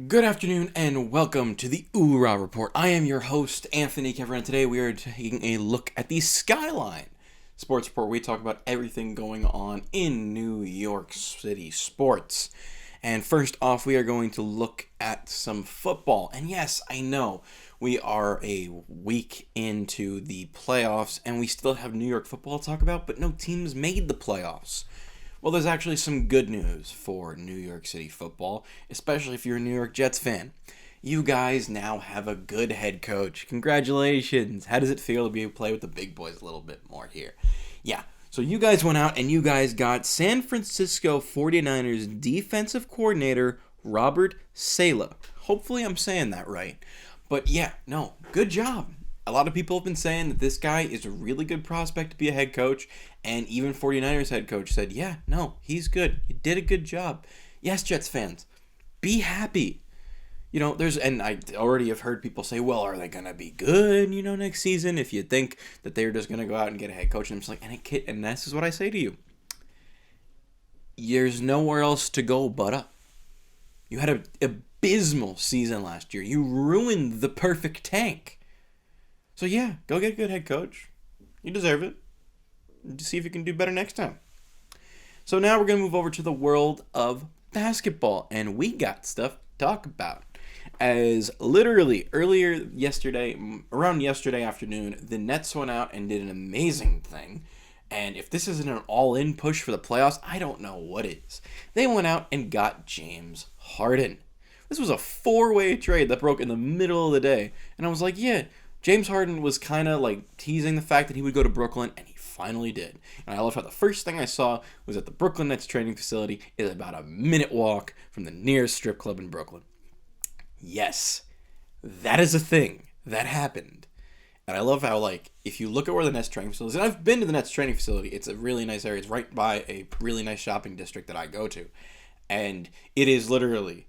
Good afternoon and welcome to the OOH-RAH Report. I am your host, Anthony Kevin, and today we are taking a look at the Skyline Sports Report. We talk about everything going on in New York City sports. And first off, we are going to look at some football. And yes, I know we are a week into the playoffs and we still have New York football to talk about, but no teams made the playoffs. Well, there's actually some good news for New York City football, especially if you're a New York Jets fan. You guys now have a good head coach. Congratulations. How does it feel to be able to play with the big boys a little bit more here? Yeah, so you guys went out and you guys got San Francisco 49ers defensive coordinator Robert Saleh. Hopefully I'm saying that right. But yeah, no, good job. A lot of people have been saying that this guy is a really good prospect to be a head coach, and even 49ers head coach said, yeah, no, he's good. He did a good job. Yes, Jets fans, be happy. You know, and I already have heard people say, well, are they going to be good, next season? If you think that they're just going to go out and get a head coach, and I'm just like, and this is what I say to you. There's nowhere else to go but up. You had an abysmal season last year. You ruined the perfect tank. So yeah, go get a good head coach. You deserve it. Just see if you can do better next time. So now we're going to move over to the world of basketball. And we got stuff to talk about. As literally around yesterday afternoon, the Nets went out and did an amazing thing. And if this isn't an all-in push for the playoffs, I don't know what is. They went out and got James Harden. This was a 4-way trade that broke in the middle of the day. And I was like, yeah, James Harden was kind of like teasing the fact that he would go to Brooklyn, and he finally did. And I love how the first thing I saw was that the Brooklyn Nets training facility is about a minute walk from the nearest strip club in Brooklyn. Yes, that is a thing that happened. And I love how, if you look at where the Nets training facility is, and I've been to the Nets training facility, it's a really nice area. It's right by a really nice shopping district that I go to. And it is literally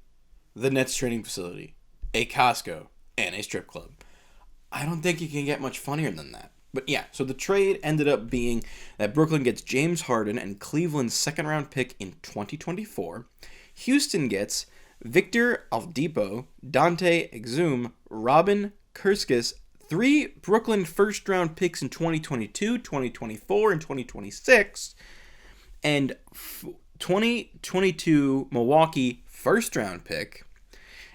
the Nets training facility, a Costco, and a strip club. I don't think you can get much funnier than that. But yeah, so the trade ended up being that Brooklyn gets James Harden and Cleveland's second-round pick in 2024. Houston gets Victor Oladipo, Dante Exum, Robin Kurskis, 3 Brooklyn first-round picks in 2022, 2024, and 2026, and 2022 Milwaukee first-round pick,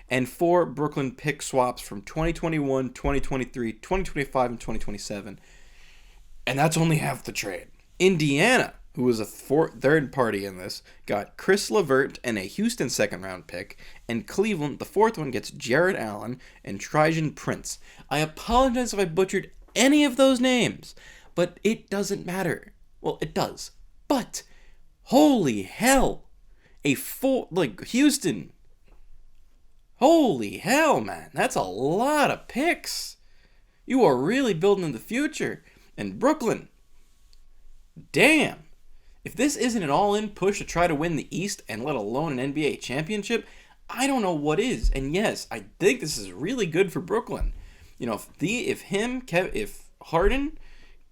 and 4 Brooklyn pick swaps from 2021, 2023, 2025, and 2027. And that's only half the trade. Indiana, who was a third party in this, got Chris LeVert and a Houston second-round pick, and Cleveland, the fourth one, gets Jared Allen and Trajan Prince. I apologize if I butchered any of those names, but it doesn't matter. Well, it does. But, holy hell, Houston. Holy hell, man. That's a lot of picks. You are really building the future. And Brooklyn, damn. If this isn't an all-in push to try to win the East and let alone an NBA championship, I don't know what is. And yes, I think this is really good for Brooklyn. If Harden,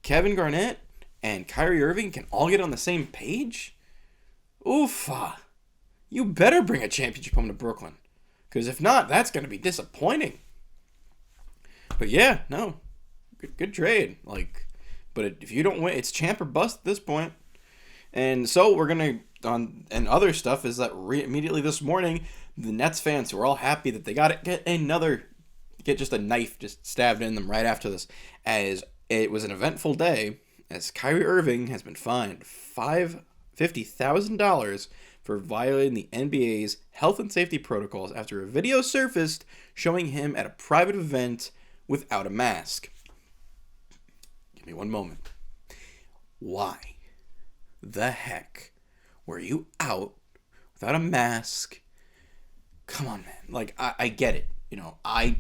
Kevin Garnett, and Kyrie Irving can all get on the same page, you better bring a championship home to Brooklyn. Because if not, that's going to be disappointing. But yeah, no. Good trade. But if you don't win, it's champ or bust at this point. And so we're going to, and other stuff is that immediately this morning, the Nets fans who are all happy that they got to get just a knife just stabbed in them right after this, as it was an eventful day, as Kyrie Irving has been fined $50,000 for violating the NBA's health and safety protocols after a video surfaced showing him at a private event without a mask. Give me one moment. Why the heck were you out without a mask? Come on, man. I get it. I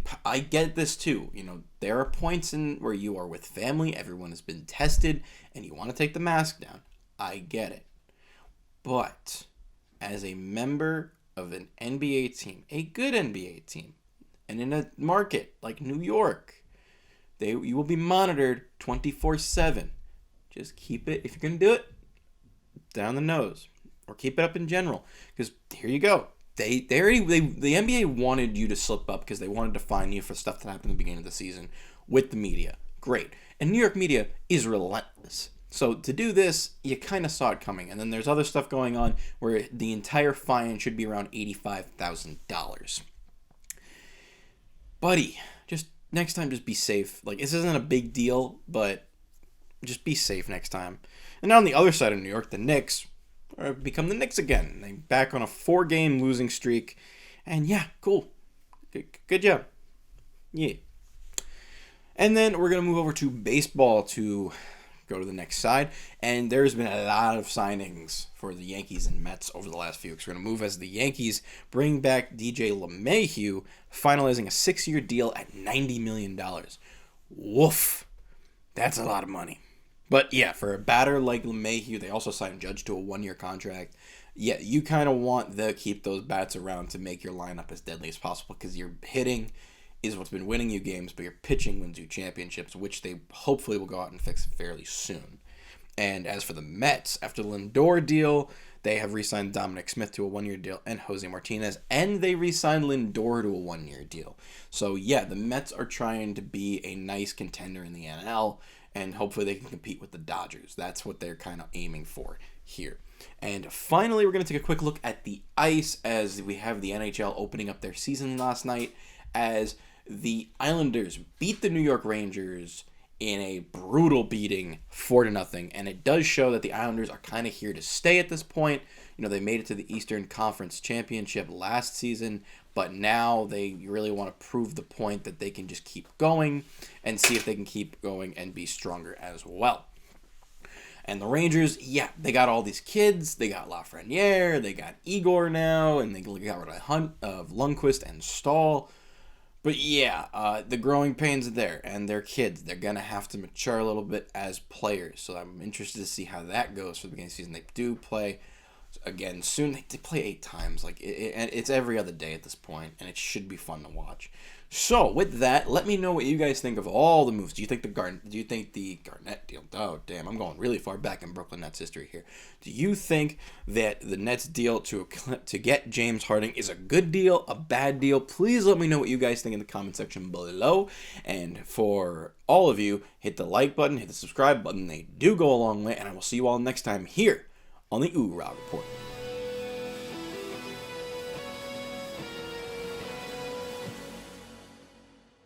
get this too. There are points in where you are with family, everyone has been tested, and you want to take the mask down. I get it. But as a member of an NBA team, a good NBA team, and in a market like New York, you will be monitored 24/7. Just keep it, if you're going to do it, down the nose. Or keep it up in general. Because here you go. the NBA wanted you to slip up because they wanted to fine you for stuff that happened at the beginning of the season with the media. Great. And New York media is relentless. So to do this, you kind of saw it coming. And then there's other stuff going on where the entire fine should be around $85,000. Buddy, just next time, just be safe. Like, this isn't a big deal, but just be safe next time. And now on the other side of New York, the Knicks become the Knicks again. They're back on a 4-game losing streak. And yeah, cool. Good job. Yeah. And then we're going to move over to baseball to go to the next side. And there's been a lot of signings for the Yankees and Mets over the last few weeks. We're going to move as the Yankees bring back DJ LeMahieu, finalizing a 6-year deal at $90 million. Woof. That's a lot of money. But yeah, for a batter like LeMahieu, they also signed Judge to a 1-year contract. Yeah, you kind of want to keep those bats around to make your lineup as deadly as possible because your hitting is what's been winning you games, but your pitching wins you championships, which they hopefully will go out and fix fairly soon. And as for the Mets, after the Lindor deal, they have re-signed Dominic Smith to a 1-year deal and Jose Martinez, and they re-signed Lindor to a 1-year deal. So yeah, the Mets are trying to be a nice contender in the NL, and hopefully they can compete with the Dodgers. That's what they're kind of aiming for here. And finally, we're going to take a quick look at the ice as we have the NHL opening up their season last night, as the Islanders beat the New York Rangers in a brutal beating 4-0, and it does show that the Islanders are kind of here to stay at this point. You know, they made it to the Eastern Conference Championship last season, but now they really want to prove the point that they can just keep going and see if they can keep going and be stronger as well. And the Rangers, yeah, they got all these kids. They got Lafreniere, they got Igor now, and they got rid of Lundqvist and Stahl. But yeah, the growing pains are there, and they're kids. They're going to have to mature a little bit as players. So I'm interested to see how that goes for the beginning of the season. They do play, again, soon. They play 8 times. Like it's every other day at this point, and it should be fun to watch. So with that, let me know what you guys think of all the moves. Do you think the Garnett deal? Oh damn, I'm going really far back in Brooklyn Nets history here. Do you think that the Nets deal to get James Harden is a good deal, a bad deal? Please let me know what you guys think in the comment section below. And for all of you, hit the like button, hit the subscribe button. They do go a long way, and I will see you all next time here on the OOH-RAH Report.